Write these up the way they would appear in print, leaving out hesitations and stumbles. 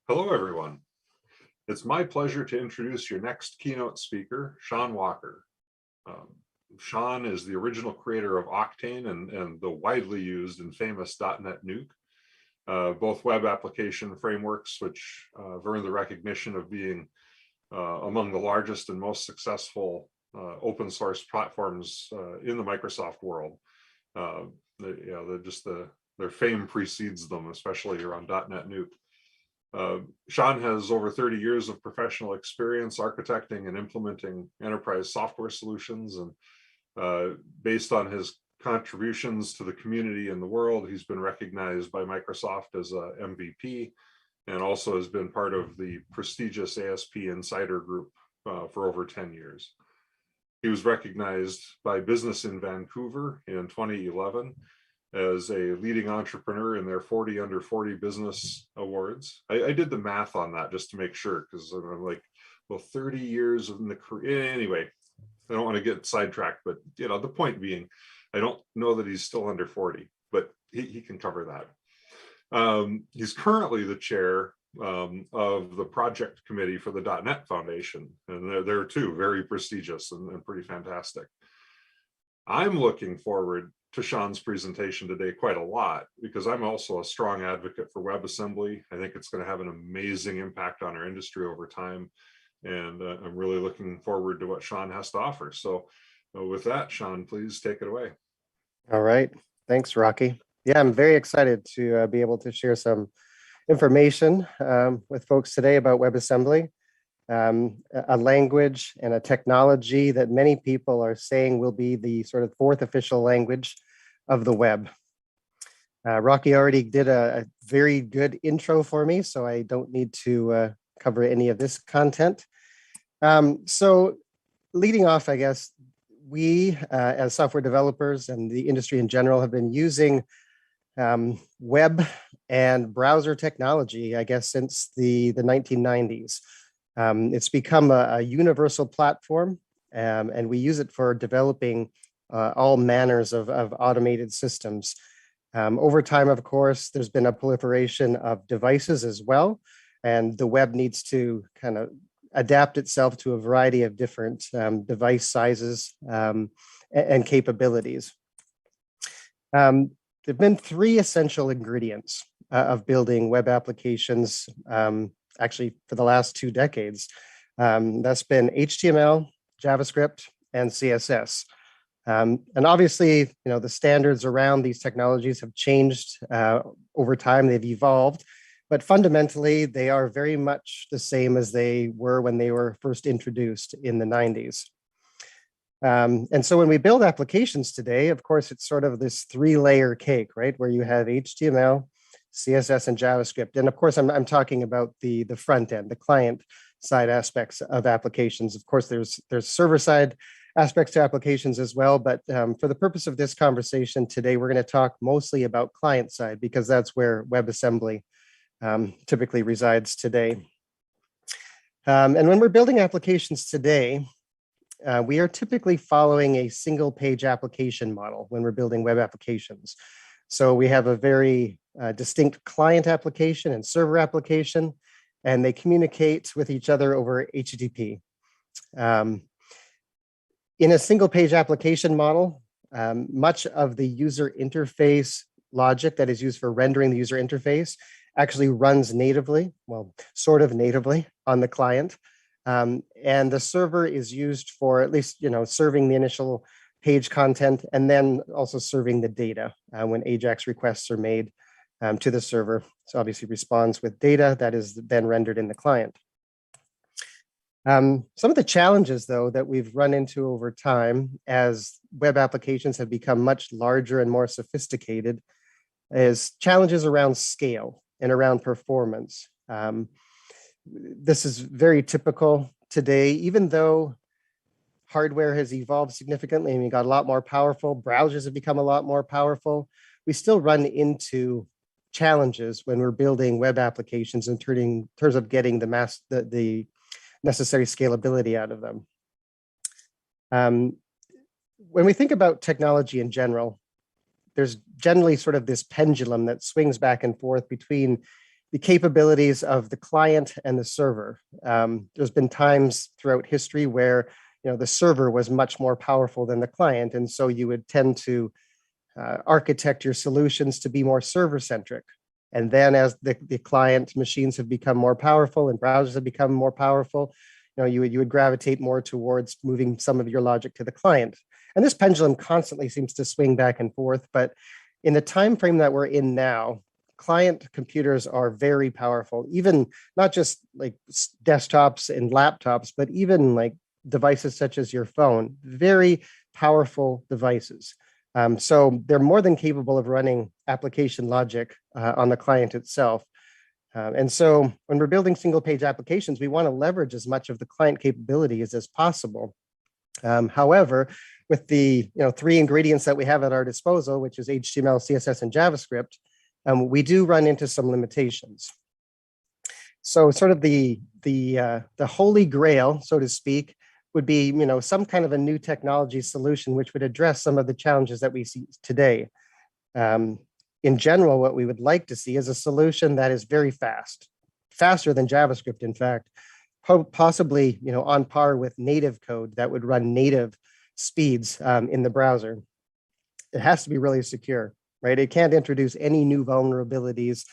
Hello, everyone. It's my pleasure to introduce your next keynote speaker, Shaun Walker. Shaun is the original creator of Octane and the widely used and famous .NET Nuke, both web application frameworks, which have earned the recognition of being among the largest and most successful open source platforms in the Microsoft world. Their fame precedes them, especially around .NET Nuke. Shaun has over 30 years of professional experience architecting and implementing enterprise software solutions, and based on his contributions to the community and the world, he's been recognized by Microsoft as a MVP, and also has been part of the prestigious ASP Insider Group for over 10 years. He was recognized by Business in Vancouver in 2011 as a leading entrepreneur in their 40 Under 40 Business Awards. I did the math on that just to make sure, because I'm like, well, 30 years in the career. Anyway, I don't want to get sidetracked, but the point being, I don't know that he's still under 40, but he can cover that. He's currently the chair of the project committee for the .NET Foundation, and they're too very prestigious and pretty fantastic. I'm looking forward to Shaun's presentation today quite a lot, because I'm also a strong advocate for WebAssembly. I think it's going to have an amazing impact on our industry over time, and I'm really looking forward to what Shaun has to offer. So with that, Shaun, please take it away. All right. Thanks, Rocky. Yeah, I'm very excited to be able to share some information with folks today about WebAssembly, a language and a technology that many people are saying will be the sort of fourth official language of the web. Rocky already did a very good intro for me, so I don't need to cover any of this content. So leading off, I guess, we as software developers and the industry in general have been using web and browser technology, I guess, since the 1990s. It's become a universal platform, and we use it for developing all manners of automated systems. Over time, of course, there's been a proliferation of devices as well, and the web needs to kind of adapt itself to a variety of different device sizes and capabilities. There have been three essential ingredients of building web applications, actually for the last 2 decades. That's been HTML, JavaScript, and CSS. And obviously, the standards around these technologies have changed over time. They've evolved, but fundamentally, they are very much the same as they were when they were first introduced in the 90s. And so when we build applications today, of course, it's sort of this 3-layer cake, right? Where you have HTML, CSS, and JavaScript. And of course, I'm talking about the front end, the client side aspects of applications. Of course, there's server side aspects to applications as well. But for the purpose of this conversation today, we're going to talk mostly about client side, because that's where WebAssembly typically resides today. And when we're building applications today, we are typically following a single page application model when we're building web applications. So we have a very distinct client application and server application, and they communicate with each other over HTTP. In a single page application model, much of the user interface logic that is used for rendering the user interface actually runs natively, well, sort of natively on the client. And the server is used for at least, serving the initial page content, and then also serving the data when AJAX requests are made to the server. So obviously responds with data that is then rendered in the client. Some of the challenges, though, that we've run into over time as web applications have become much larger and more sophisticated is challenges around scale and around performance. This is very typical today, even though hardware has evolved significantly and we got a lot more powerful, browsers have become a lot more powerful, we still run into challenges when we're building web applications in terms of getting the necessary scalability out of them. When we think about technology in general, there's generally sort of this pendulum that swings back and forth between the capabilities of the client and the server. There's been times throughout history where the server was much more powerful than the client, and so you would tend to architect your solutions to be more server-centric. And then as the client machines have become more powerful and browsers have become more powerful, you would gravitate more towards moving some of your logic to the client. And this pendulum constantly seems to swing back and forth, but in the time frame that we're in now, client computers are very powerful, even not just like desktops and laptops, but even like devices such as your phone, very powerful devices. So they're more than capable of running application logic on the client itself. And so when we're building single page applications, we want to leverage as much of the client capabilities as possible. However, with the 3 ingredients that we have at our disposal, which is HTML, CSS, and JavaScript, we do run into some limitations. So sort of the holy grail, so to speak, would be some kind of a new technology solution which would address some of the challenges that we see today. In general, what we would like to see is a solution that is very fast, faster than JavaScript, in fact, possibly on par with native code that would run native speeds in the browser. It has to be really secure, right? It can't introduce any new vulnerabilities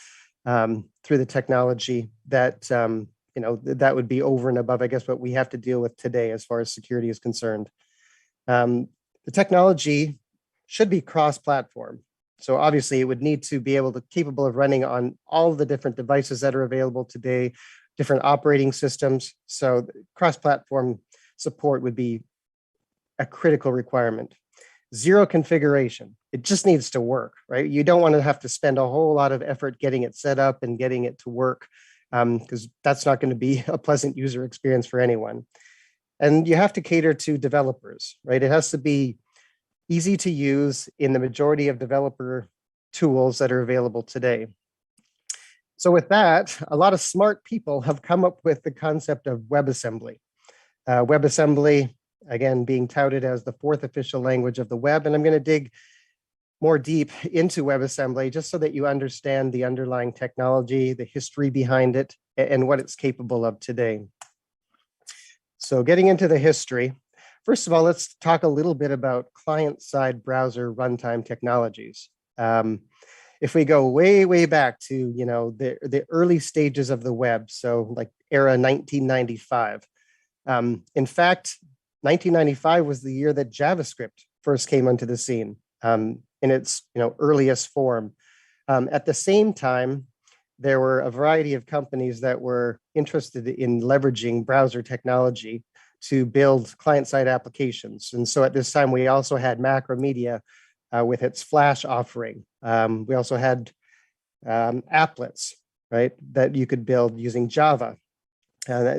through the technology that that would be over and above, I guess, what we have to deal with today as far as security is concerned. The technology should be cross-platform. So obviously it would need to be capable of running on all the different devices that are available today, different operating systems. So cross-platform support would be a critical requirement. Zero configuration. It just needs to work, right? You don't want to have to spend a whole lot of effort getting it set up and getting it to work, because that's not going to be a pleasant user experience for anyone. And you have to cater to developers, right? It has to be easy to use in the majority of developer tools that are available today. So with that, a lot of smart people have come up with the concept of WebAssembly. WebAssembly, again, being touted as the 4th official language of the web. And I'm going to dig more deep into WebAssembly just so that you understand the underlying technology, the history behind it, and what it's capable of today. So getting into the history, first of all, let's talk a little bit about client-side browser runtime technologies. If we go way, way back to the early stages of the web, so like era 1995. In fact, 1995 was the year that JavaScript first came onto the scene in its earliest form. At the same time, there were a variety of companies that were interested in leveraging browser technology to build client-side applications. And so at this time, we also had Macromedia with its Flash offering. We also had applets, right, that you could build using Java,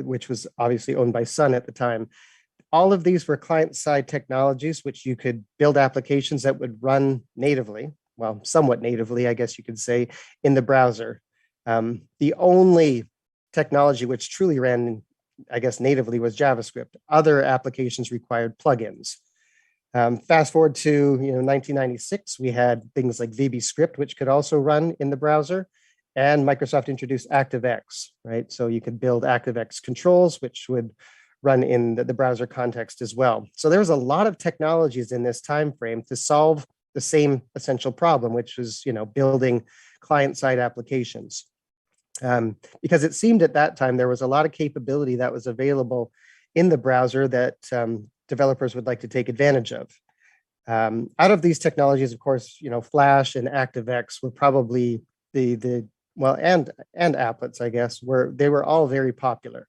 which was obviously owned by Sun at the time. All of these were client-side technologies, which you could build applications that would run natively, well, somewhat natively, I guess you could say, in the browser. The only technology which truly ran, I guess, natively was JavaScript. Other applications required plugins. Fast forward to 1996, we had things like VBScript, which could also run in the browser, and Microsoft introduced ActiveX, right? So you could build ActiveX controls, which would run in the browser context as well. So there was a lot of technologies in this time frame to solve the same essential problem, which was building client-side applications. Because it seemed at that time there was a lot of capability that was available in the browser that developers would like to take advantage of. Out of these technologies, of course, Flash and ActiveX were probably and applets, I guess, they were all very popular.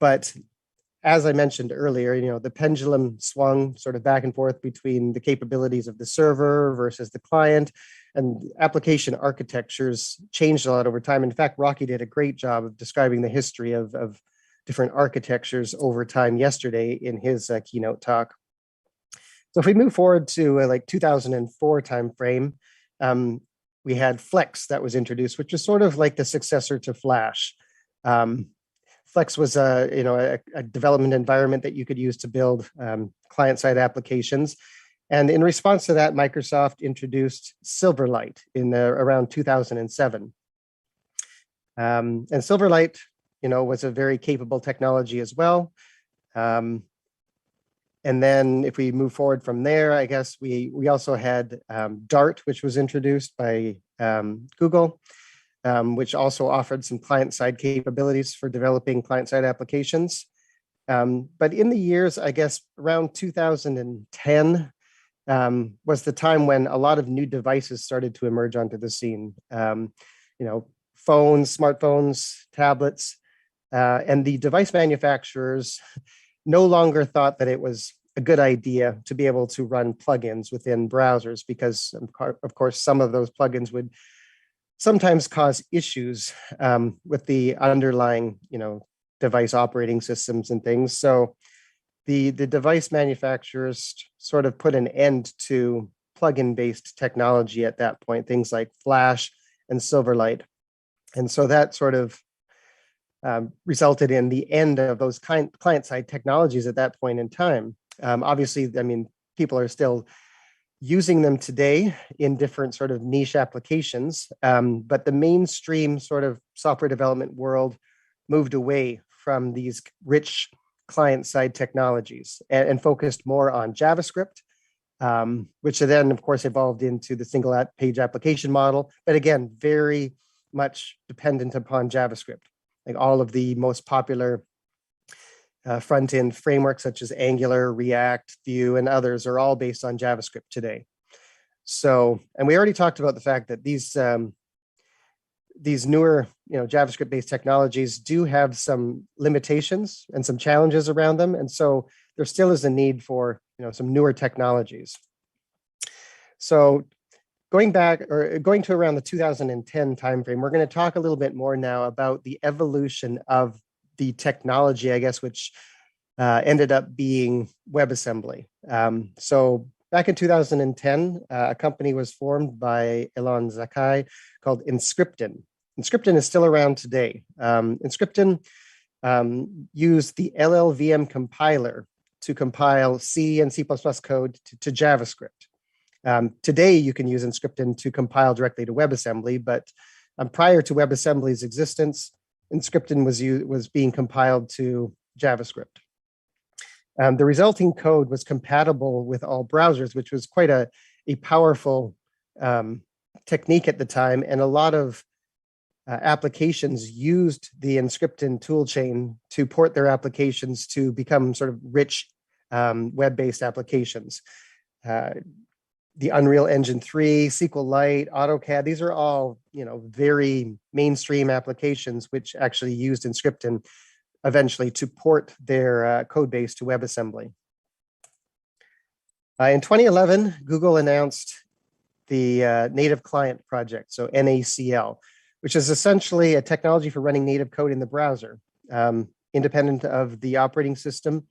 But as I mentioned earlier, the pendulum swung sort of back and forth between the capabilities of the server versus the client, and application architectures changed a lot over time. In fact, Rocky did a great job of describing the history of different architectures over time yesterday in his keynote talk. So if we move forward to like 2004 timeframe, we had Flex that was introduced, which was sort of like the successor to Flash. Flex was a development environment that you could use to build client-side applications. And in response to that, Microsoft introduced Silverlight in around 2007. And Silverlight, was a very capable technology as well. And then if we move forward from there, I guess we also had Dart, which was introduced by Google, which also offered some client-side capabilities for developing client-side applications. But in the years, I guess around 2010 was the time when a lot of new devices started to emerge onto the scene. Phones, smartphones, tablets, and the device manufacturers no longer thought that it was a good idea to be able to run plugins within browsers, because of course some of those plugins would sometimes cause issues with the underlying device operating systems and things. So the device manufacturers sort of put an end to plugin based technology at that point, things like Flash and Silverlight. And so that sort of resulted in the end of those client-side technologies at that point in time. Obviously, people are still using them today in different sort of niche applications, but the mainstream sort of software development world moved away from these rich client-side technologies and focused more on JavaScript, which then, of course, evolved into the single page application model, but again, very much dependent upon JavaScript. Like all of the most popular front-end frameworks such as Angular, React, Vue, and others are all based on JavaScript today. So, and we already talked about the fact that these newer, JavaScript-based technologies do have some limitations and some challenges around them, and so there still is a need for some newer technologies. So, going to around the 2010 timeframe, we're going to talk a little bit more now about the evolution of the technology, I guess, which ended up being WebAssembly. So back in 2010, a company was formed by Elon Zakai called Emscripten. Emscripten is still around today. Emscripten used the LLVM compiler to compile C and C++ code to JavaScript. Today, you can use Emscripten to compile directly to WebAssembly, but prior to WebAssembly's existence, Emscripten was being compiled to JavaScript. The resulting code was compatible with all browsers, which was quite a powerful technique at the time, and a lot of applications used the Emscripten toolchain to port their applications to become sort of rich web-based applications. The Unreal Engine 3, SQLite, AutoCAD, these are all, very mainstream applications which actually used Emscripten eventually to port their code base to WebAssembly. In 2011, Google announced the Native Client Project, so NACL, which is essentially a technology for running native code in the browser, independent of the operating system,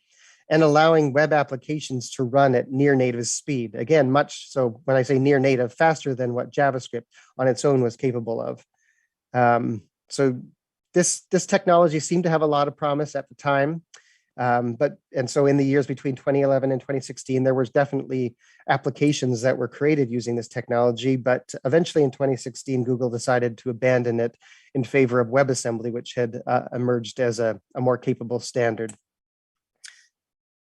and allowing web applications to run at near native speed. Again, much so when I say near native, faster than what JavaScript on its own was capable of. So this technology seemed to have a lot of promise at the time. And so in the years between 2011 and 2016, there was definitely applications that were created using this technology, but eventually in 2016, Google decided to abandon it in favor of WebAssembly, which had emerged as a more capable standard.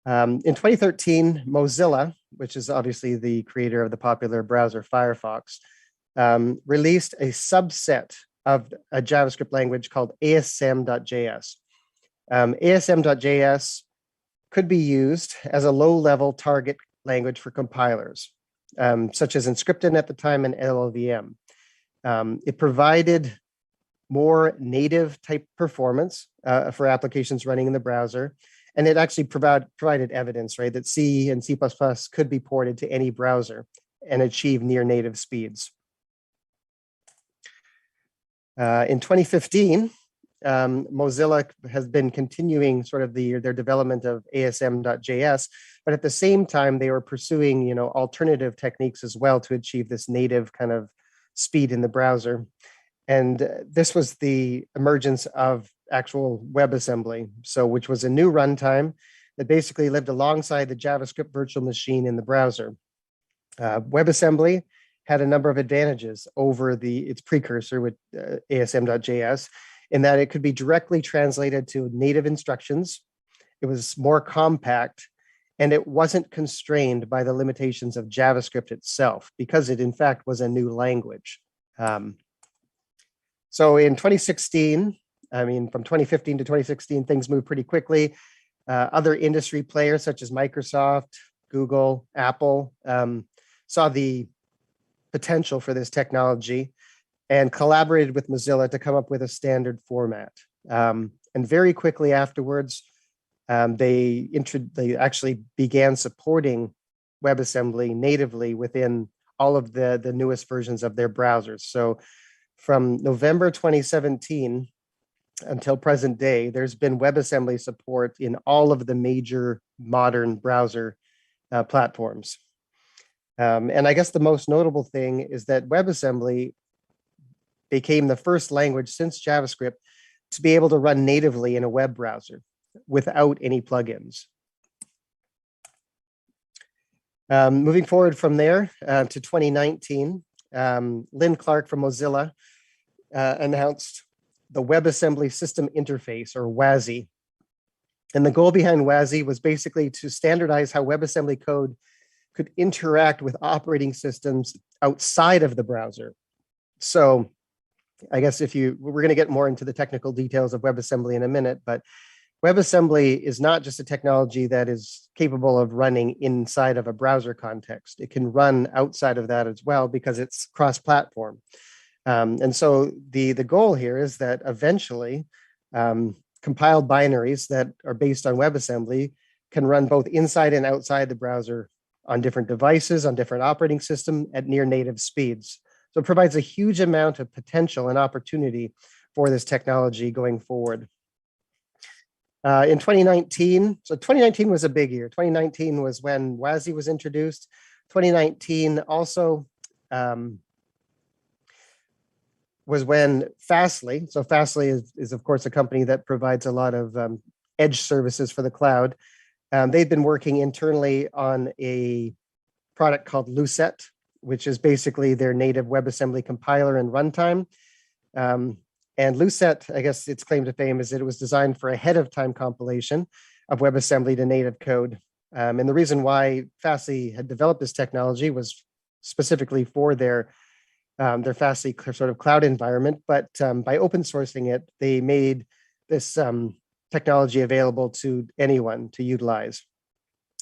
In 2013, Mozilla, which is obviously the creator of the popular browser Firefox, released a subset of a JavaScript language called asm.js. asm.js could be used as a low-level target language for compilers, such as Emscripten at the time and LLVM. It provided more native type performance for applications running in the browser. And it actually provided evidence, right, that C and C++ could be ported to any browser and achieve near native speeds. In 2015, Mozilla has been continuing sort of their development of asm.js, but at the same time, they were pursuing, alternative techniques as well to achieve this native kind of speed in the browser. And this was the emergence of actual WebAssembly, which was a new runtime that basically lived alongside the JavaScript virtual machine in the browser. WebAssembly had a number of advantages over its precursor with asm.js, in that it could be directly translated to native instructions. It was more compact, and it wasn't constrained by the limitations of JavaScript itself, because it in fact was a new language. So in 2016, from 2015 to 2016, things moved pretty quickly. Other industry players such as Microsoft, Google, Apple saw the potential for this technology and collaborated with Mozilla to come up with a standard format. And very quickly afterwards, they actually began supporting WebAssembly natively within all of the newest versions of their browsers. So from November 2017 until present day, there's been WebAssembly support in all of the major modern browser platforms. And I guess the most notable thing is that WebAssembly became the first language since JavaScript to be able to run natively in a web browser without any plugins. Moving forward from there to 2019, Lynn Clark from Mozilla announced the WebAssembly System Interface, or WASI. And the goal behind WASI was basically to standardize how WebAssembly code could interact with operating systems outside of the browser. So I guess we're going to get more into the technical details of WebAssembly in a minute, but WebAssembly is not just a technology that is capable of running inside of a browser context. It can run outside of that as well because it's cross-platform. And so the goal here is that eventually compiled binaries that are based on WebAssembly can run both inside and outside the browser on different devices, on different operating systems at near native speeds. So it provides a huge amount of potential and opportunity for this technology going forward. In 2019, so 2019 was a big year. 2019 was when WASI was introduced. 2019 also was when Fastly, so Fastly is of course a company that provides a lot of edge services for the cloud. They've been working internally on a product called Lucet, which is basically their native WebAssembly compiler and runtime. And Lucet, I guess its claim to fame is that it was designed for ahead of time compilation of WebAssembly to native code. And the reason why Fastly had developed this technology was specifically for their Fastly sort of cloud environment, but by open sourcing it, they made this technology available to anyone to utilize.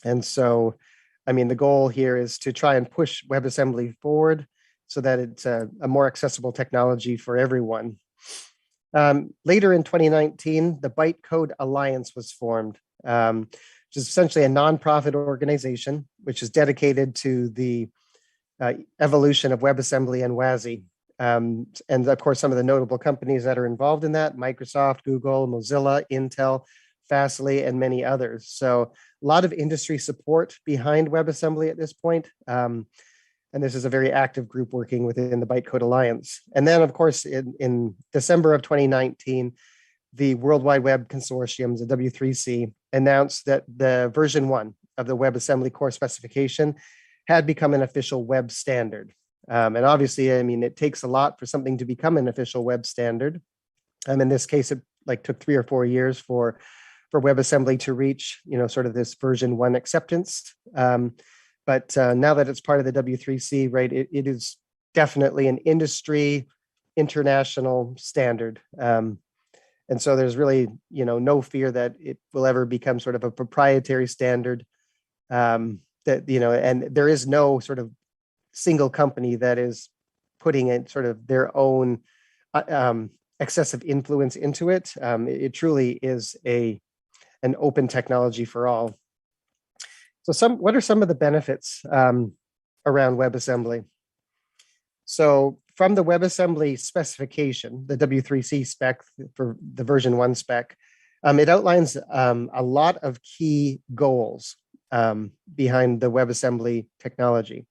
And so, the goal here is to try and push WebAssembly forward so that it's a more accessible technology for everyone. Later in 2019, the Bytecode Alliance was formed, which is essentially a nonprofit organization which is dedicated to the evolution of WebAssembly and WASI. And of course, some of the notable companies that are involved in that: Microsoft, Google, Mozilla, Intel, Fastly, and many others. So a lot of industry support behind WebAssembly at this point. And this is a very active group working within the Bytecode Alliance. And then, of course, in December of 2019, the World Wide Web Consortium, the W3C, announced that the version 1 of the WebAssembly core specification had become an official web standard. And obviously, it takes a lot for something to become an official web standard. In this case, it took 3 or 4 years for WebAssembly to reach, sort of this version 1 acceptance. But now that it's part of the W3C, right, it is definitely an industry international standard. And so there's really, no fear that it will ever become sort of a proprietary standard. And there is no sort of single company that is putting in sort of their own excessive influence into it. It truly is an open technology for all. So what are some of the benefits around WebAssembly? So from the WebAssembly specification, the W3C spec for the version 1 spec, it outlines a lot of key goals behind the WebAssembly technology.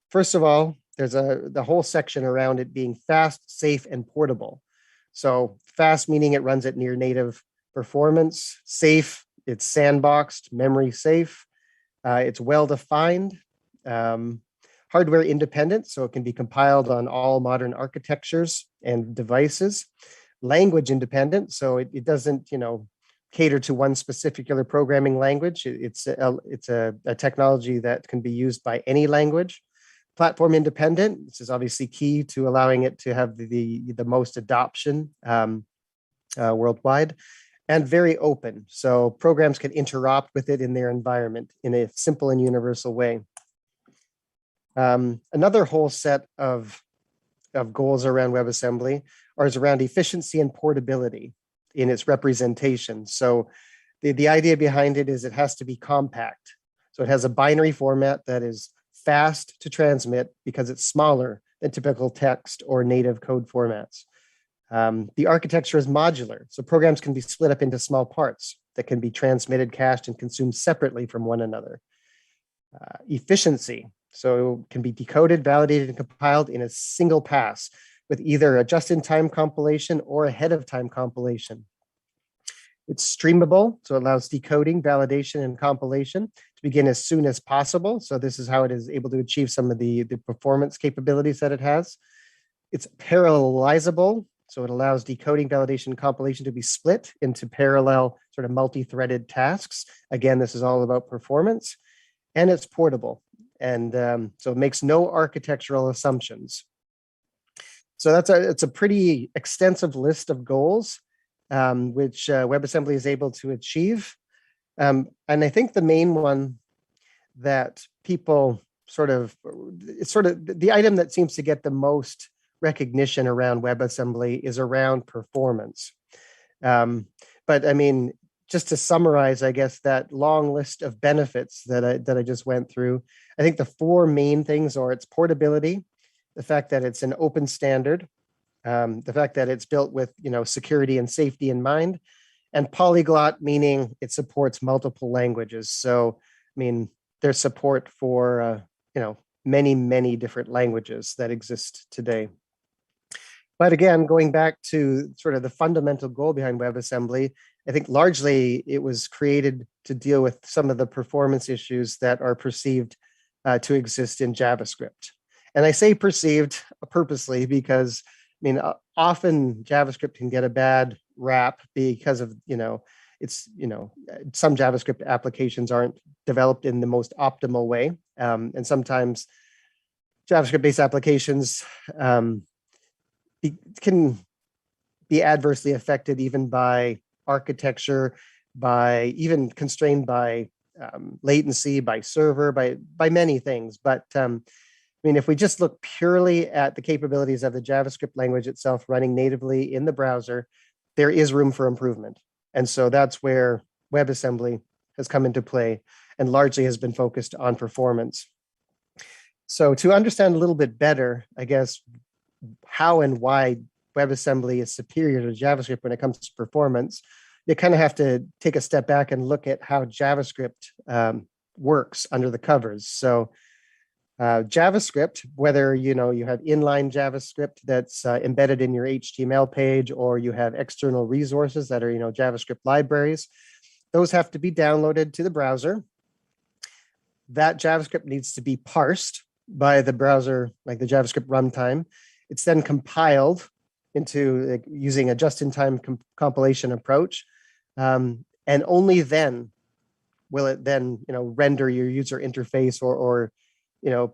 First of all, there's the whole section around it being fast, safe, and portable. So fast meaning it runs at near native performance. Safe, it's sandboxed, memory safe. It's well defined. hardware independent, so it can be compiled on all modern architectures and devices. Language independent, so it doesn't, cater to one specific programming language. It's a technology that can be used by any language. Platform independent, this is obviously key to allowing it to have the most adoption worldwide, and very open. So programs can interop with it in their environment in a simple and universal way. Another whole set of goals around WebAssembly is around efficiency and portability in its representation. So the idea behind it is it has to be compact. So it has a binary format that is fast to transmit because it's smaller than typical text or native code formats. The architecture is modular, so programs can be split up into small parts that can be transmitted, cached, and consumed separately from one another. Efficiency, so it can be decoded, validated, and compiled in a single pass with either a just-in-time compilation or ahead-of-time compilation. It's streamable, so it allows decoding, validation, and compilation to begin as soon as possible. So this is how it is able to achieve some of the performance capabilities that it has. It's parallelizable, so it allows decoding, validation, and compilation to be split into parallel sort of multi-threaded tasks. Again, this is all about performance. And it's portable. And so it makes no architectural assumptions. So it's a pretty extensive list of goals, which WebAssembly is able to achieve. And I think the main one that people the item that seems to get the most recognition around WebAssembly is around performance. But I mean, just to summarize, I guess, that long list of benefits that I just went through, I think the four main things are its portability, the fact that it's an open standard, the fact that it's built with security and safety in mind, and polyglot, meaning it supports multiple languages. So, I mean, there's support for many different languages that exist today. But again, going back to sort of the fundamental goal behind WebAssembly, I think largely it was created to deal with some of the performance issues that are perceived to exist in JavaScript. And I say perceived purposely because, I mean, often JavaScript can get a bad rap because of, some JavaScript applications aren't developed in the most optimal way. And sometimes JavaScript-based applications can be adversely affected even by architecture, by even constrained by latency, by server, by many things. But I mean, if we just look purely at the capabilities of the JavaScript language itself running natively in the browser, there is room for improvement. And so that's where WebAssembly has come into play and largely has been focused on performance. So to understand a little bit better, I guess, how and why WebAssembly is superior to JavaScript when it comes to performance, you kind of have to take a step back and look at how JavaScript works under the covers. So JavaScript, whether you have inline JavaScript that's embedded in your HTML page, or you have external resources that are JavaScript libraries, those have to be downloaded to the browser. That JavaScript needs to be parsed by the browser, like the JavaScript runtime. It's then compiled into using a just-in-time compilation approach, and only then will it then render your user interface or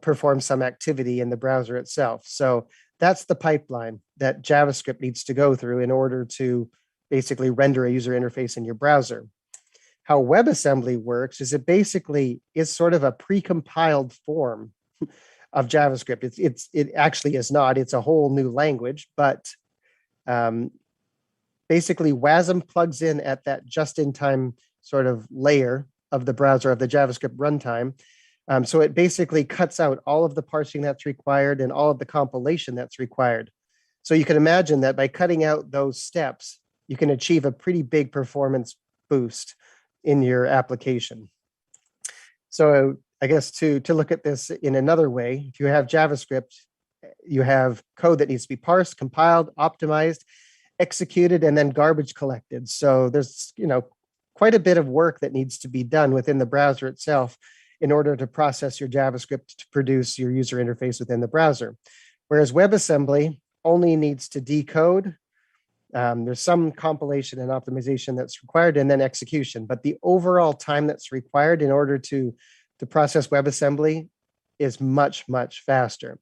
perform some activity in the browser itself. So that's the pipeline that JavaScript needs to go through in order to basically render a user interface in your browser. How WebAssembly works is it basically is sort of a pre-compiled form of JavaScript. It actually is not. It's a whole new language, but basically WASM plugs in at that just-in-time sort of layer of the browser of the JavaScript runtime. So it basically cuts out all of the parsing that's required and all of the compilation that's required. So you can imagine that by cutting out those steps, you can achieve a pretty big performance boost in your application. So I guess to look at this in another way, if you have JavaScript, you have code that needs to be parsed, compiled, optimized, executed, and then garbage collected. So there's quite a bit of work that needs to be done within the browser itself in order to process your JavaScript to produce your user interface within the browser. Whereas WebAssembly only needs to decode. There's some compilation and optimization that's required, and then execution. But the overall time that's required in order to process WebAssembly is much, much faster.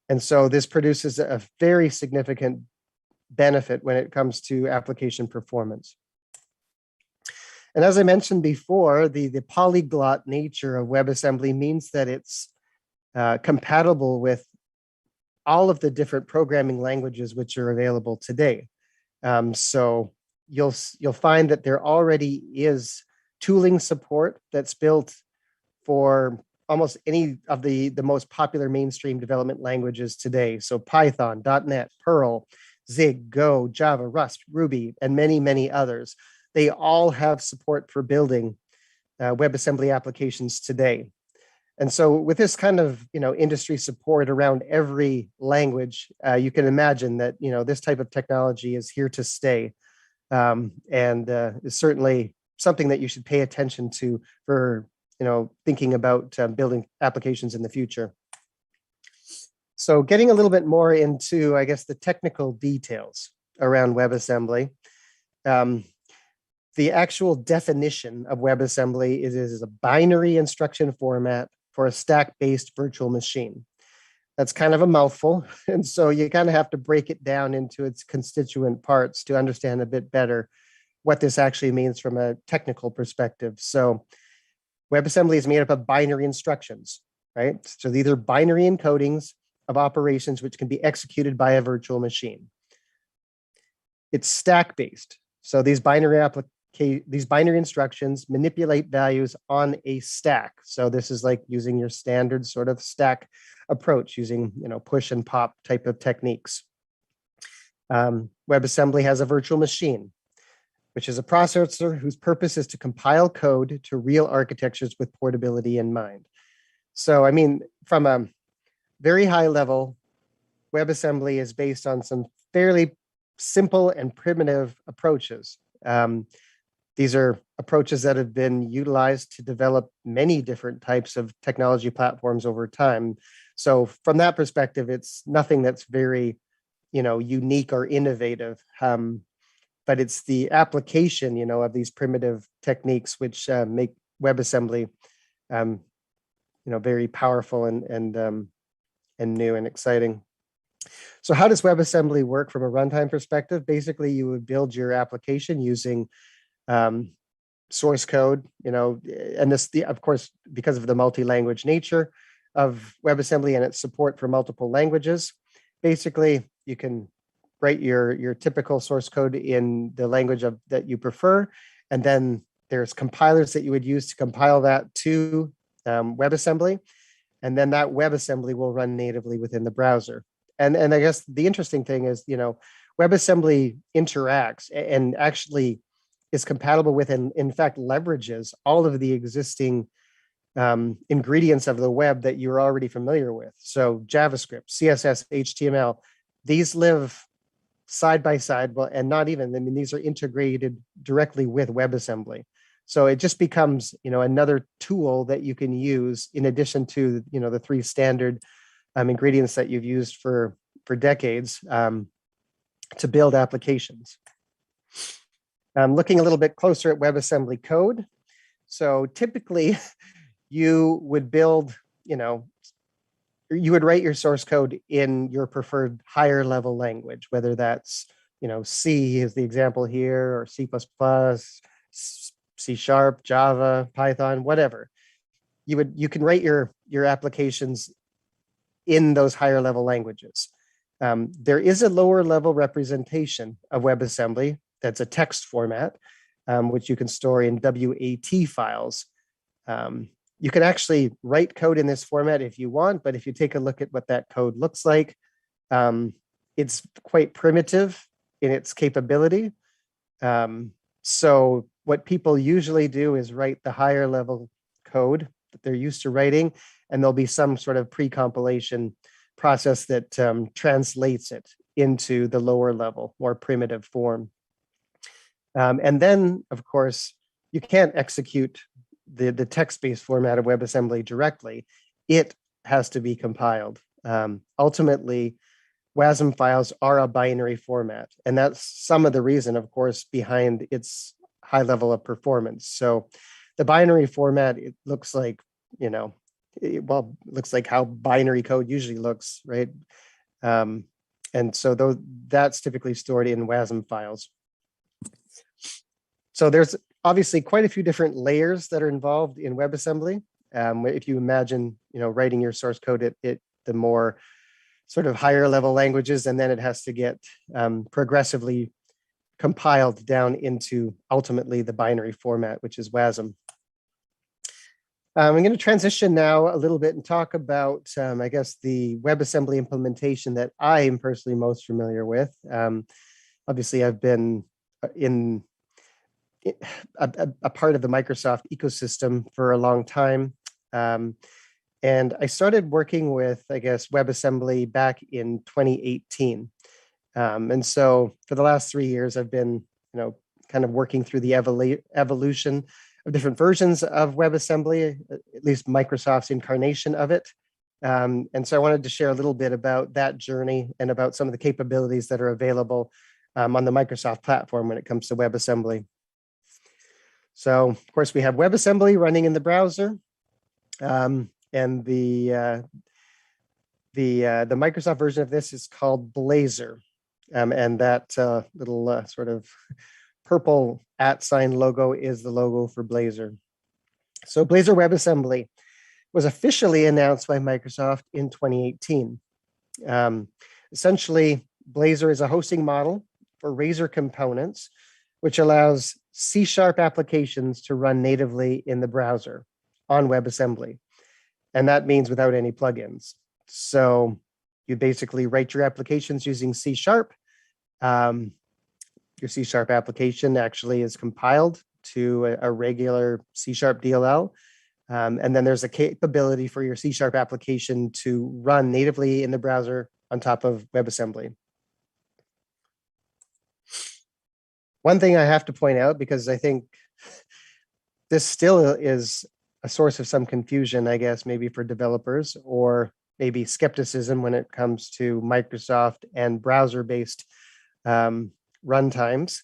And so this produces a very significant benefit when it comes to application performance. And as I mentioned before, the polyglot nature of WebAssembly means that it's compatible with all of the different programming languages which are available today. So you'll find that there already is tooling support that's built for almost any of the most popular mainstream development languages today. So Python, .NET, Perl, Zig, Go, Java, Rust, Ruby, and many, many others. They all have support for building WebAssembly applications today. And so with this kind of industry support around every language, you can imagine that this type of technology is here to stay, and is certainly something that you should pay attention to for thinking about building applications in the future. So getting a little bit more into, I guess, the technical details around WebAssembly. The actual definition of WebAssembly is a binary instruction format for a stack-based virtual machine. That's kind of a mouthful. And so you kind of have to break it down into its constituent parts to understand a bit better what this actually means from a technical perspective. So WebAssembly is made up of binary instructions, right? So these are binary encodings of operations which can be executed by a virtual machine. It's stack-based. So these binary instructions manipulate values on a stack. So this is like using your standard sort of stack approach, using push and pop type of techniques. WebAssembly has a virtual machine, which is a processor whose purpose is to compile code to real architectures with portability in mind. So, I mean, from a very high level, WebAssembly is based on some fairly simple and primitive approaches. These are approaches that have been utilized to develop many different types of technology platforms over time. So from that perspective, it's nothing that's very, unique or innovative. But it's the application, of these primitive techniques which make WebAssembly, very powerful and new and exciting. So how does WebAssembly work from a runtime perspective? Basically, you would build your application using source code, and this, of course, because of the multi-language nature of WebAssembly and its support for multiple languages, basically you can write your typical source code in the language that you prefer, and then there's compilers that you would use to compile that to WebAssembly, and then that WebAssembly will run natively within the browser. And I guess the interesting thing is, WebAssembly interacts and actually is compatible with, and in fact leverages all of the existing ingredients of the web that you're already familiar with. So JavaScript, CSS, HTML, these live side by side. Well, and not even, these are integrated directly with WebAssembly. So it just becomes, another tool that you can use in addition to, the three standard ingredients that you've used for decades to build applications. Looking a little bit closer at WebAssembly code. So typically you would build, you would write your source code in your preferred higher level language, whether that's, C is the example here, or C++, C#, Java, Python, whatever. You can write your applications in those higher level languages. There is a lower level representation of WebAssembly that's a text format, which you can store in WAT files. You can actually write code in this format if you want, but if you take a look at what that code looks like, it's quite primitive in its capability. So what people usually do is write the higher level code that they're used to writing, and there'll be some sort of pre-compilation process that translates it into the lower level, more primitive form. And then, of course, you can't execute the text-based format of WebAssembly directly, it has to be compiled. Ultimately, WASM files are a binary format, and that's some of the reason, of course, behind its high level of performance. So the binary format, it looks like, looks like how binary code usually looks, right? And so that's typically stored in WASM files. So there's obviously quite a few different layers that are involved in WebAssembly. If you imagine, writing your source code, the more sort of higher level languages, and then it has to get progressively compiled down into ultimately the binary format, which is WASM. I'm going to transition now a little bit and talk about, I guess, the WebAssembly implementation that I am personally most familiar with. Obviously, I've been in a part of the Microsoft ecosystem for a long time. And I started working with, I guess, WebAssembly back in 2018. And so for the last 3 years, I've been, kind of working through the evolution of different versions of WebAssembly, at least Microsoft's incarnation of it. And so I wanted to share a little bit about that journey and about some of the capabilities that are available on the Microsoft platform when it comes to WebAssembly. So, of course, we have WebAssembly running in the browser, and the Microsoft version of this is called Blazor, and that little sort of purple @ logo is the logo for Blazor. So Blazor WebAssembly was officially announced by Microsoft in 2018. Essentially, Blazor is a hosting model for Razor components, which allows C# applications to run natively in the browser on WebAssembly. And that means without any plugins. So you basically write your applications using C#. Your C# application actually is compiled to a regular C# DLL. And then there's a capability for your C# application to run natively in the browser on top of WebAssembly. One thing I have to point out, because I think this still is a source of some confusion, I guess, maybe for developers, or maybe skepticism when it comes to Microsoft and browser-based runtimes.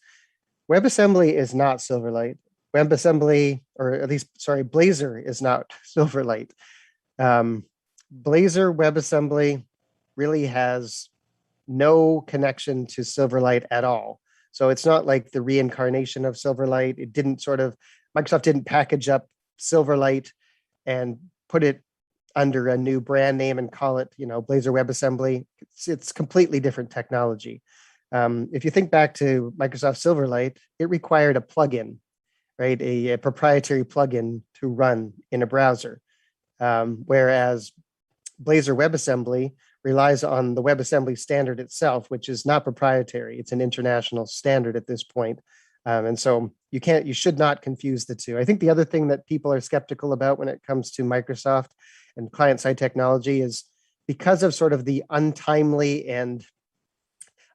WebAssembly is not Silverlight. WebAssembly, or at least, sorry, Blazor is not Silverlight. Blazor WebAssembly really has no connection to Silverlight at all. So it's not like the reincarnation of Silverlight. It didn't Microsoft didn't package up Silverlight and put it under a new brand name and call it, Blazor WebAssembly. It's completely different technology. If you think back to Microsoft Silverlight, it required a plugin, right? A proprietary plugin to run in a browser. Whereas Blazor WebAssembly relies on the WebAssembly standard itself, which is not proprietary. It's an international standard at this point. And so you should not confuse the two. I think the other thing that people are skeptical about when it comes to Microsoft and client-side technology is because of sort of the untimely and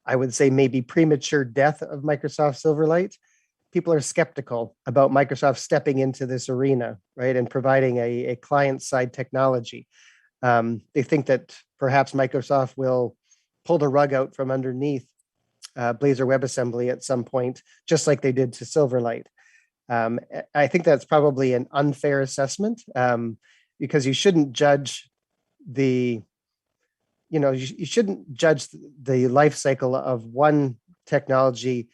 I would say maybe premature death of Microsoft Silverlight, people are skeptical about Microsoft stepping into this arena, right, and providing a client-side technology. They think that perhaps Microsoft will pull the rug out from underneath Blazor WebAssembly at some point, just like they did to Silverlight. I think that's probably an unfair assessment because you shouldn't judge you shouldn't judge the life cycle of one technology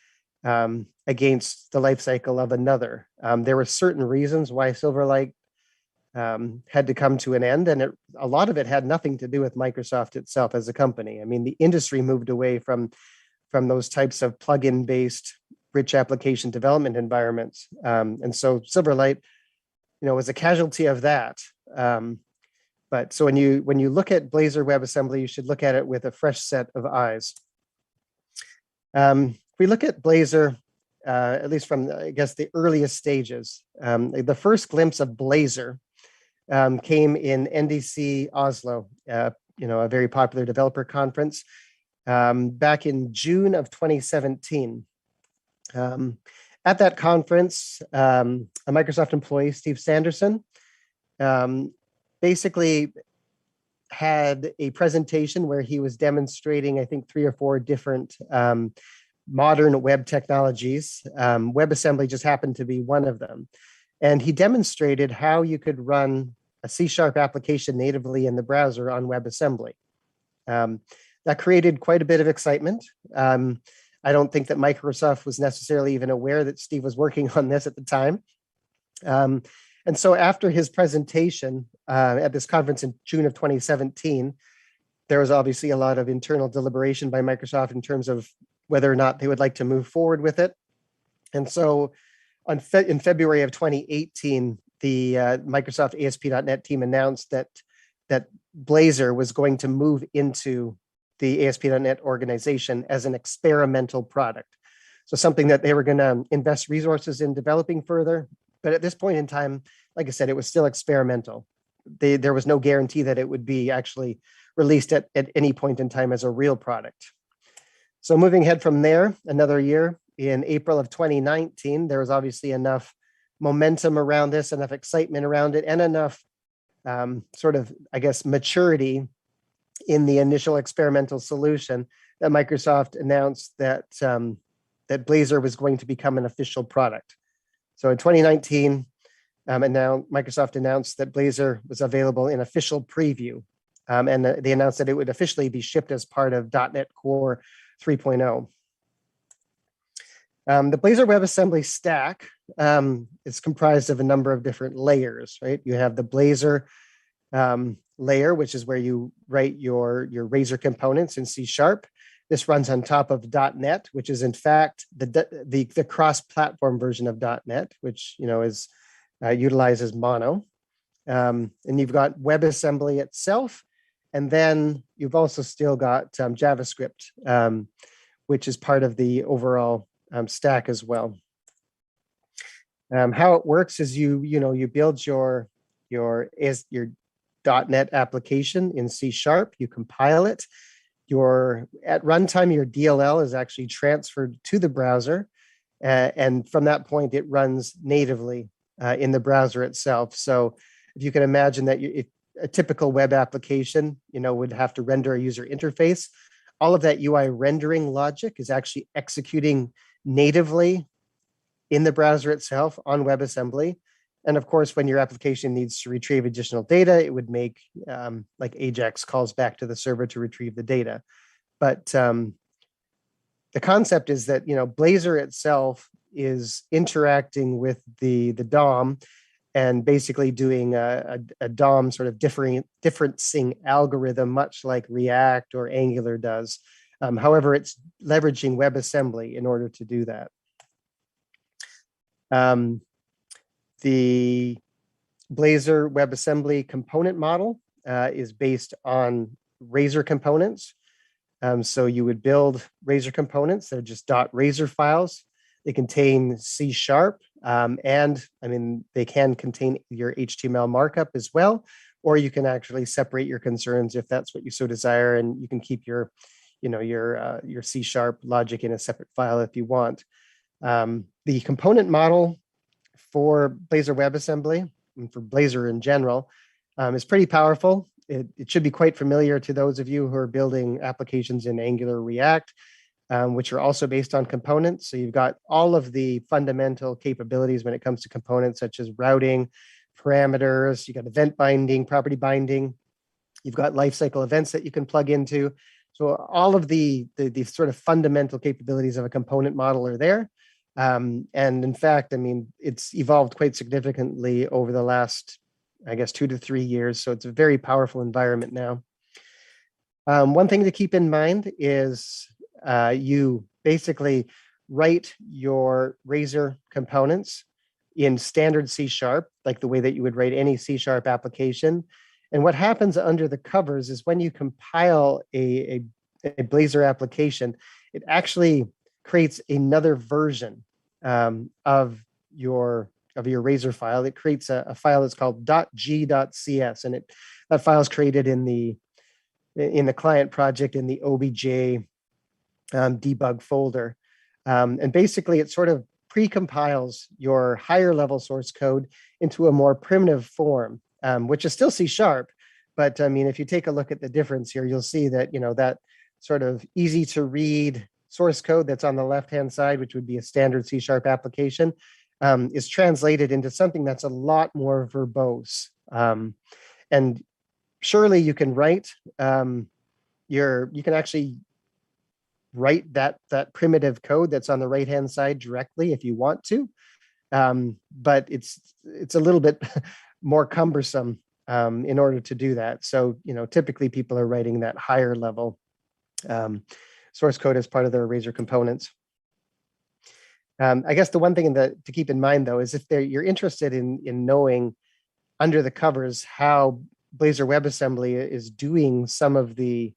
against the life cycle of another. There were certain reasons why Silverlight had to come to an end, and a lot of it had nothing to do with Microsoft itself as a company. I mean, the industry moved away from those types of plugin-based rich application development environments, and so Silverlight, was a casualty of that. But so when you look at Blazor WebAssembly, you should look at it with a fresh set of eyes. If we look at Blazor, at least from, I guess, the earliest stages, the first glimpse of Blazor came in NDC Oslo, a very popular developer conference back in June of 2017. At that conference, a Microsoft employee, Steve Sanderson, basically had a presentation where he was demonstrating, I think, 3 or 4 different modern web technologies. WebAssembly just happened to be one of them. And he demonstrated how you could run a C# application natively in the browser on WebAssembly. That created quite a bit of excitement. I don't think that Microsoft was necessarily even aware that Steve was working on this at the time. And so after his presentation at this conference in June of 2017, there was obviously a lot of internal deliberation by Microsoft in terms of whether or not they would like to move forward with it. And so in February of 2018, the Microsoft ASP.NET team announced that Blazor was going to move into the ASP.NET organization as an experimental product. So something that they were going to invest resources in developing further. But at this point in time, like I said, it was still experimental. There was no guarantee that it would be actually released at any point in time as a real product. So moving ahead from there, another year, in April of 2019, there was obviously enough momentum around this, enough excitement around it, and enough sort of, I guess, maturity in the initial experimental solution that Microsoft announced that that Blazor was going to become an official product. So in 2019, and now Microsoft announced that Blazor was available in official preview, and they announced that it would officially be shipped as part of .NET Core 3.0. The Blazor WebAssembly stack is comprised of a number of different layers, right? You have the Blazor layer, which is where you write your Razor components in C#. This runs on top of .NET, which is in fact the cross-platform version of .NET, which is utilizes Mono. And you've got WebAssembly itself, and then you've also still got JavaScript, which is part of the overall stack as well. How it works is you build your .NET application in C#, you compile it. At runtime, your DLL is actually transferred to the browser, and from that point, it runs natively in the browser itself. So if you can imagine that if a typical web application, would have to render a user interface, all of that UI rendering logic is actually executing natively in the browser itself on WebAssembly. And of course, when your application needs to retrieve additional data, it would make like AJAX calls back to the server to retrieve the data. But the concept is that Blazor itself is interacting with the DOM and basically doing a DOM sort of differencing algorithm, much like React or Angular does. However, it's leveraging WebAssembly in order to do that. The Blazor WebAssembly component model is based on Razor components. So you would build Razor components. They're just .razor files. They contain C#, and they can contain your HTML markup as well, or you can actually separate your concerns if that's what you so desire, and you can keep your C# logic in a separate file if you want. The component model for Blazor WebAssembly and for Blazor in general is pretty powerful. It should be quite familiar to those of you who are building applications in Angular React, which are also based on components. So you've got all of the fundamental capabilities when it comes to components, such as routing, parameters, you've got event binding, property binding, you've got lifecycle events that you can plug into. So all of the sort of fundamental capabilities of a component model are there. And in fact, it's evolved quite significantly over the last, I guess, 2 to 3 years. So it's a very powerful environment now. One thing to keep in mind is you basically write your Razor components in standard C#, like the way that you would write any C# application. And what happens under the covers is when you compile a Blazor application, it actually creates another version of your Razor file. It creates a file that's called .g.cs, and that file is created in the client project in the obj debug folder. And basically, it sort of pre-compiles your higher level source code into a more primitive form, which is still C#. But I mean, if you take a look at the difference here, you'll see that, that sort of easy to read source code that's on the left-hand side, which would be a standard C# application, is translated into something that's a lot more verbose. And surely you can write, you can actually write that primitive code that's on the right-hand side directly if you want to. But it's a little bit more cumbersome in order to do that. So, typically people are writing that higher level source code as part of their Razor components. I guess the one thing to keep in mind, though, is if you're interested in knowing under the covers how Blazor WebAssembly is doing some of the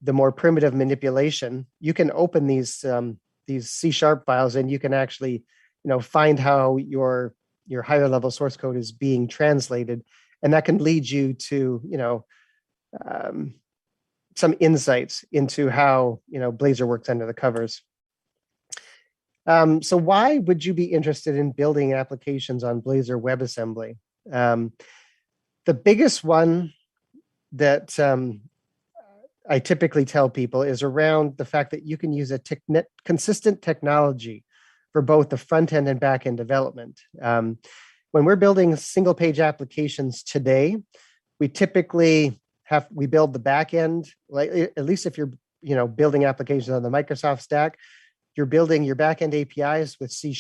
more primitive manipulation, you can open these C# files and you can actually, find how your higher level source code is being translated, and that can lead you to, some insights into how Blazor works under the covers. So why would you be interested in building applications on Blazor WebAssembly? The biggest one that I typically tell people is around the fact that you can use a consistent technology for both the front end and back end development. When we're building single page applications today, we typically we build the back end, like at least if you're building applications on the Microsoft stack, you're building your back end APIs with C#,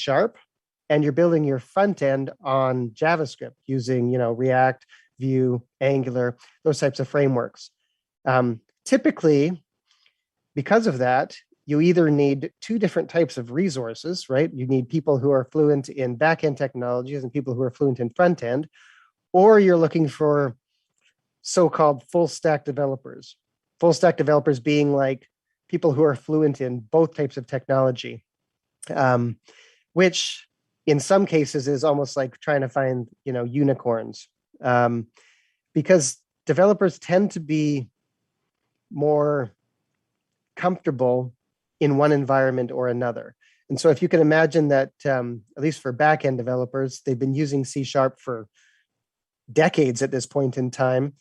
and you're building your front end on JavaScript using React, Vue, Angular, those types of frameworks. Typically, because of that, you either need two different types of resources, right? You need people who are fluent in back-end technologies and people who are fluent in front end, or you're looking for so-called full stack developers. Full stack developers being like people who are fluent in both types of technology, which in some cases is almost like trying to find, unicorns, because developers tend to be more comfortable in one environment or another. And so if you can imagine that, at least for back-end developers, they've been using C# for decades at this point in time.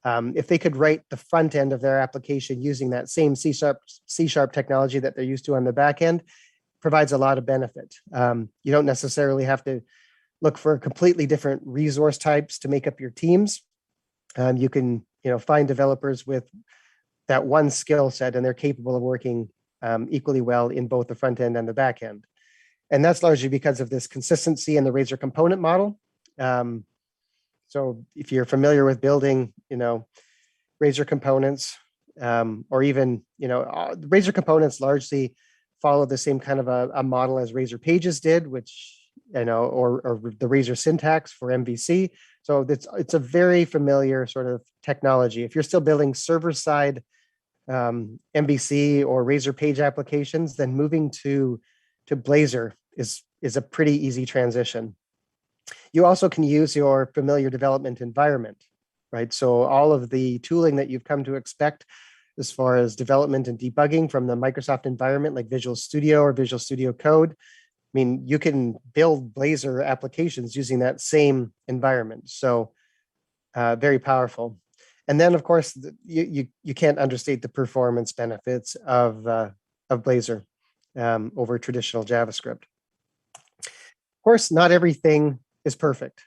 If they could write the front end of their application using that same C# technology that they're used to on the back end, provides a lot of benefit. You don't necessarily have to look for completely different resource types to make up your teams. You can find developers with that one skill set, and they're capable of working equally well in both the front end and the back end. And that's largely because of this consistency in the Razor component model. So if you're familiar with building, Razor components, or even, Razor components largely follow the same kind of a model as Razor pages did, which, or the Razor syntax for MVC. So it's a very familiar sort of technology. If you're still building server-side MVC or Razor page applications, then moving to Blazor is a pretty easy transition. You also can use your familiar development environment, right? So all of the tooling that you've come to expect as far as development and debugging from the Microsoft environment, like Visual Studio or Visual Studio Code, I mean, you can build Blazor applications using that same environment. So very powerful. And then, of course, you can't understate the performance benefits of Blazor over traditional JavaScript. Of course, not everything is perfect.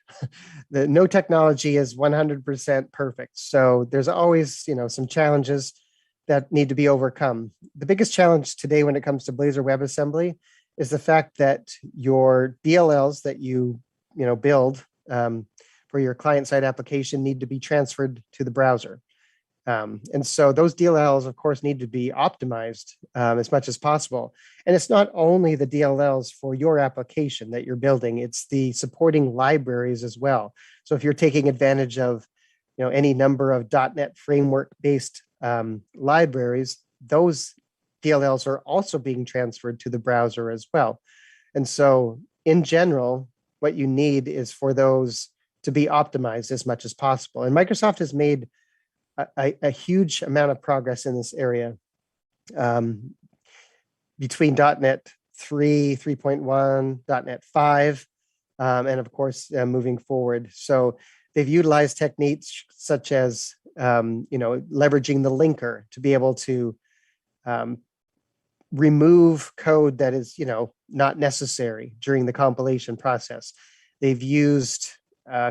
No technology is 100% perfect. So there's always, some challenges that need to be overcome. The biggest challenge today when it comes to Blazor WebAssembly is the fact that your DLLs that you build for your client-side application need to be transferred to the browser. And so those DLLs, of course, need to be optimized as much as possible. And it's not only the DLLs for your application that you're building, it's the supporting libraries as well. So if you're taking advantage of any number of .NET framework-based libraries, those DLLs are also being transferred to the browser as well. And so in general, what you need is for those to be optimized as much as possible. And Microsoft has made a huge amount of progress in this area. Between .NET 3, 3.1, .NET 5, and of course, moving forward. So they've utilized techniques such as, leveraging the linker to be able to remove code that is, not necessary during the compilation process. They've used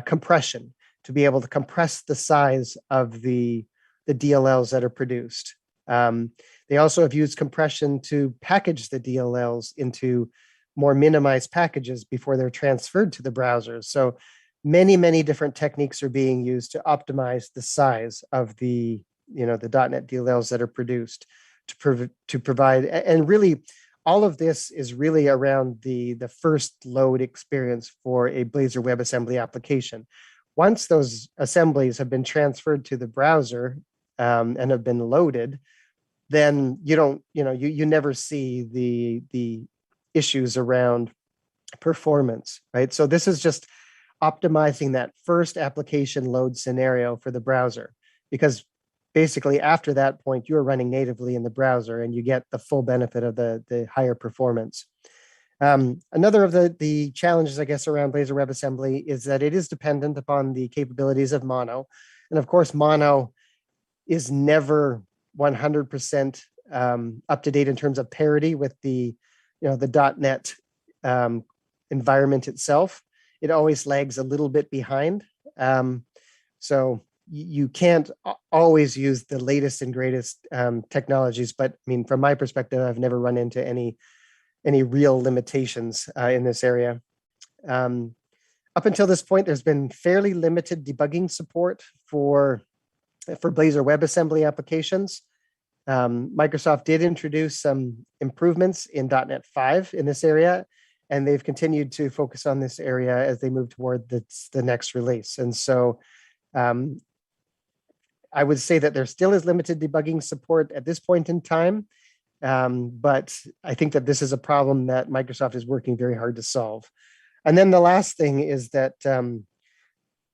compression to be able to compress the size of the DLLs that are produced. They also have used compression to package the DLLs into more minimized packages before they're transferred to the browsers. So many different techniques are being used to optimize the size of the .NET DLLs that are produced to provide, and really all of this is really around the first load experience for a Blazor WebAssembly application. Once those assemblies have been transferred to the browser and have been loaded, then you never see the issues around performance, right? So this is just optimizing that first application load scenario for the browser, because basically after that point, you're running natively in the browser and you get the full benefit of the higher performance. Another of the challenges, I guess, around Blazor WebAssembly is that it is dependent upon the capabilities of Mono. And of course, Mono is never 100% up to date in terms of parity with the .NET environment itself. It always lags a little bit behind. So you can't always use the latest and greatest technologies. But I mean, from my perspective, I've never run into any real limitations in this area. Up until this point, there's been fairly limited debugging support for Blazor WebAssembly applications. Microsoft did introduce some improvements in .NET 5 in this area, and they've continued to focus on this area as they move toward the next release. And so I would say that there still is limited debugging support at this point in time, but I think that this is a problem that Microsoft is working very hard to solve. And then the last thing is that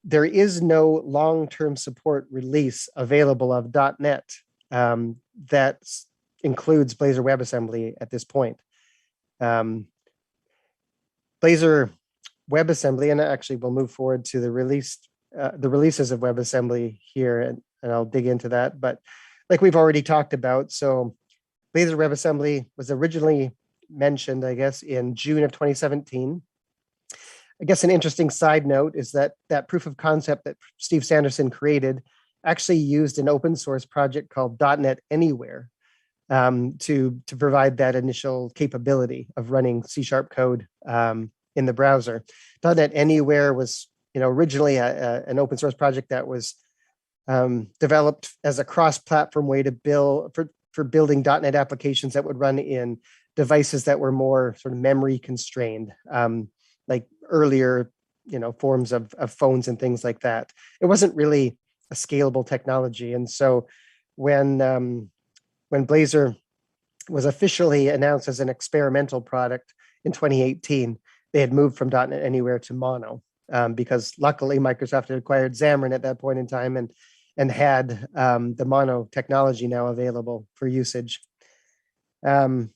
there is no long-term support release available of .NET that includes Blazor WebAssembly at this point. Blazor WebAssembly, and actually we'll move forward to the releases of WebAssembly here, and I'll dig into that. But like we've already talked about, so Blazor WebAssembly was originally mentioned, I guess, in June of 2017. I guess an interesting side note is that proof of concept that Steve Sanderson created actually used an open source project called .NET Anywhere to provide that initial capability of running C# code in the browser. .NET Anywhere was originally an open source project that was developed as a cross-platform way to build for building .NET applications that would run in devices that were more sort of memory constrained, like earlier forms of phones and things like that. It wasn't really a scalable technology. And so when Blazor was officially announced as an experimental product in 2018, they had moved from .NET Anywhere to Mono, because luckily Microsoft had acquired Xamarin at that point in time and had the Mono technology now available for usage. Of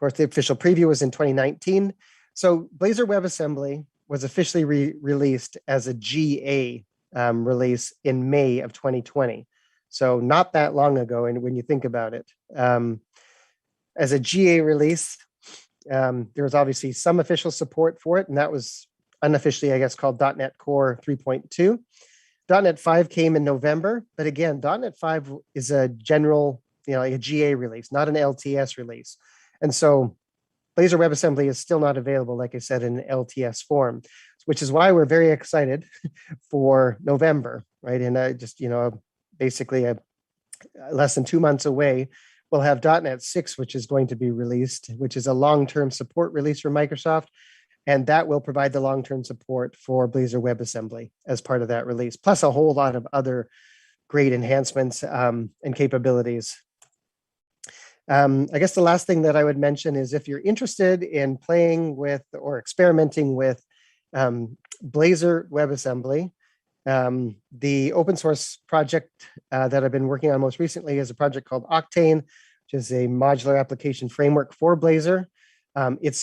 course, the official preview was in 2019. So Blazor WebAssembly was officially released as a GA release in May of 2020. So not that long ago, and when you think about it. As a GA release, there was obviously some official support for it, and that was unofficially, I guess, called .NET Core 3.2. .NET 5 came in November, but again, .NET 5 is a general, like a GA release, not an LTS release. And so Blazor WebAssembly is still not available, like I said, in LTS form, which is why we're very excited for November, right? And just, basically less than 2 months away, we'll have .NET 6, which is going to be released, which is a long-term support release from Microsoft. And that will provide the long-term support for Blazor WebAssembly as part of that release, plus a whole lot of other great enhancements and capabilities. I guess the last thing that I would mention is if you're interested in playing with or experimenting with Blazor WebAssembly, the open source project that I've been working on most recently is a project called Octane, which is a modular application framework for Blazor. It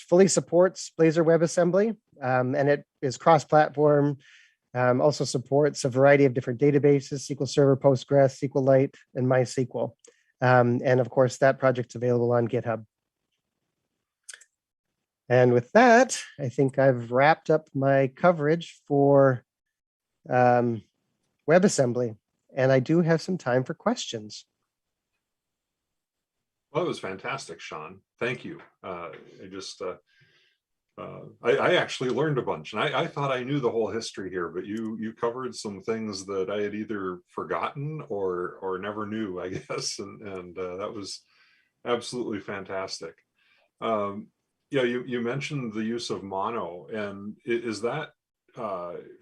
fully supports Blazor WebAssembly, and it is cross-platform. Also supports a variety of different databases: SQL Server, Postgres, SQLite, and MySQL. And of course, that project's available on GitHub. And with that, I think I've wrapped up my coverage for WebAssembly, and I do have some time for questions. Well, that was fantastic, Shaun. Thank you. I actually learned a bunch, and I thought I knew the whole history here, but you covered some things that I had either forgotten or never knew, I guess, and that was absolutely fantastic. Yeah, you mentioned the use of mono, and is that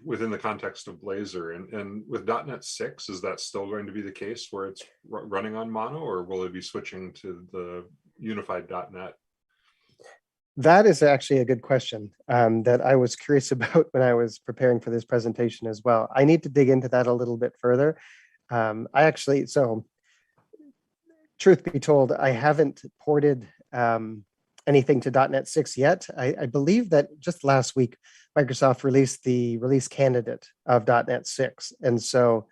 within the context of Blazor, and with .NET 6, is that still going to be the case where it's running on mono, or will it be switching to the unified .NET? That is actually a good question that I was curious about when I was preparing for this presentation as well. I need to dig into that a little bit further. So truth be told, I haven't ported anything to .NET 6 yet. I believe that just last week, Microsoft released the release candidate of .NET 6. And so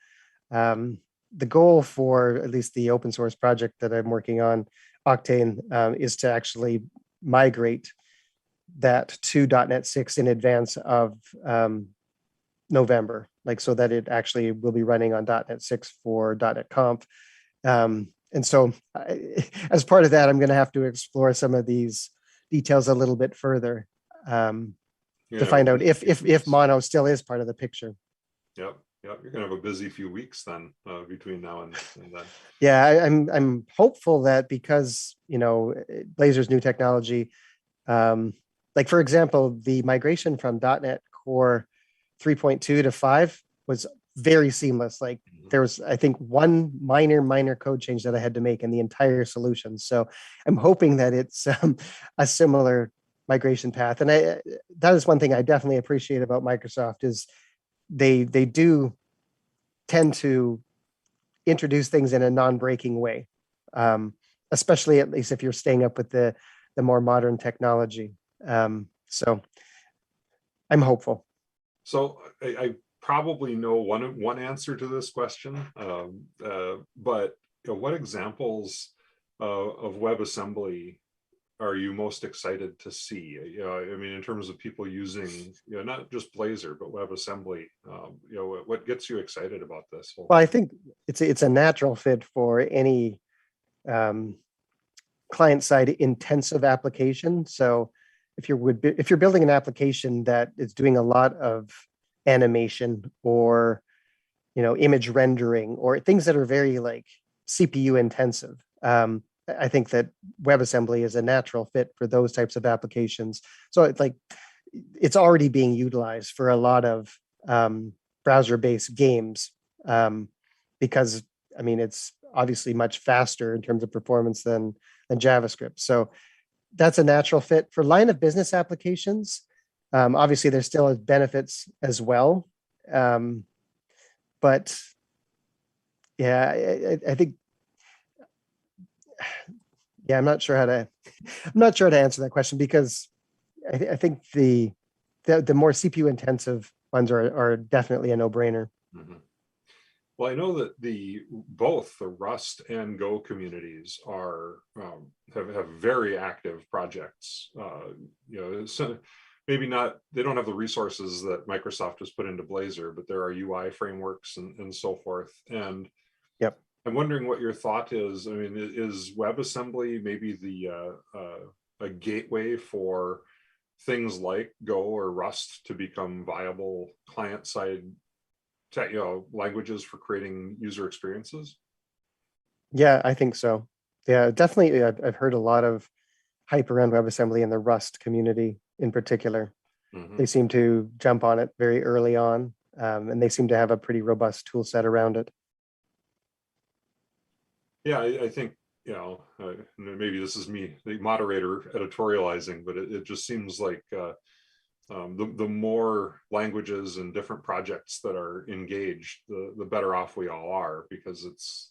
the goal for at least the open source project that I'm working on, Octane, is to actually migrate that to .NET 6 in advance of November, so that it actually will be running on .NET 6 for .NET Conf. And so as part of that, I'm going to have to explore some of these details a little bit further to find out if mono still is part of the picture. Yep. You're going to have a busy few weeks then between now and then. Yeah, I'm hopeful that because, Blazor's new technology, for example, the migration from .NET Core 3.2 to 5 was very seamless. There was, I think, one minor code change that I had to make in the entire solution. So I'm hoping that it's a similar migration path. And that is one thing I definitely appreciate about Microsoft is they do tend to introduce things in a non-breaking way, especially at least if you're staying up with the more modern technology. So I'm hopeful. So I probably know one answer to this question, but what examples of WebAssembly are you most excited to see? I mean, in terms of people using, not just Blazor, but WebAssembly, what gets you excited about this? Well, I think it's a natural fit for any client-side intensive application. So if you're building an application that is doing a lot of animation or image rendering or things that are very CPU intensive, I think that WebAssembly is a natural fit for those types of applications. So it's already being utilized for a lot of browser-based games because it's obviously much faster in terms of performance than JavaScript. So that's a natural fit for line of business applications. Obviously, there's still benefits as well, but yeah, I think. Yeah, I'm not sure how to answer that question because I think the more CPU intensive ones are definitely a no-brainer. Mm-hmm. Well, I know that both the Rust and Go communities are have very active projects. So maybe not, they don't have the resources that Microsoft has put into Blazor, but there are UI frameworks and so forth. And yep. I'm wondering what your thought is. I mean, is WebAssembly maybe a gateway for things like Go or Rust to become viable client-side languages for creating user experiences? Yeah, I think so. Yeah, definitely. I've heard a lot of hype around WebAssembly in the Rust community in particular. Mm-hmm. They seem to jump on it very early on, and they seem to have a pretty robust tool set around it. Yeah, I think, maybe this is me, the moderator, editorializing, but it just seems like the more languages and different projects that are engaged, the better off we all are, because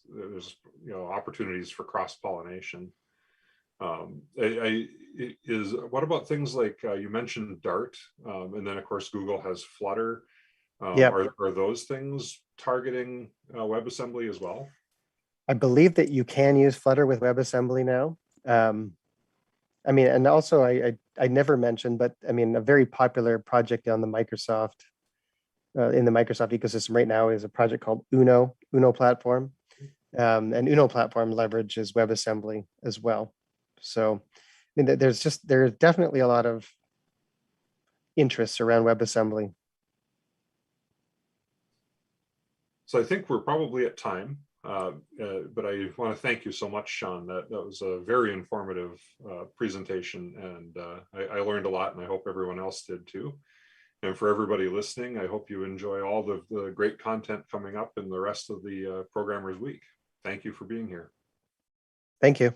there's opportunities for cross-pollination. What about things like you mentioned Dart, and then of course Google has Flutter. Yep. Are those things targeting WebAssembly as well? I believe that you can use Flutter with WebAssembly now. I mean, and also I never mentioned, but I mean, a very popular project on the Microsoft, in the Microsoft ecosystem right now is a project called Uno platform. And Uno platform leverages WebAssembly as well. So I mean, there's definitely a lot of interest around WebAssembly. So I think we're probably at time, but I want to thank you so much, Shaun. That was a very informative presentation, and I learned a lot, and I hope everyone else did too. And for everybody listening, I hope you enjoy all the great content coming up in the rest of the Programmers Week. Thank you for being here. Thank you.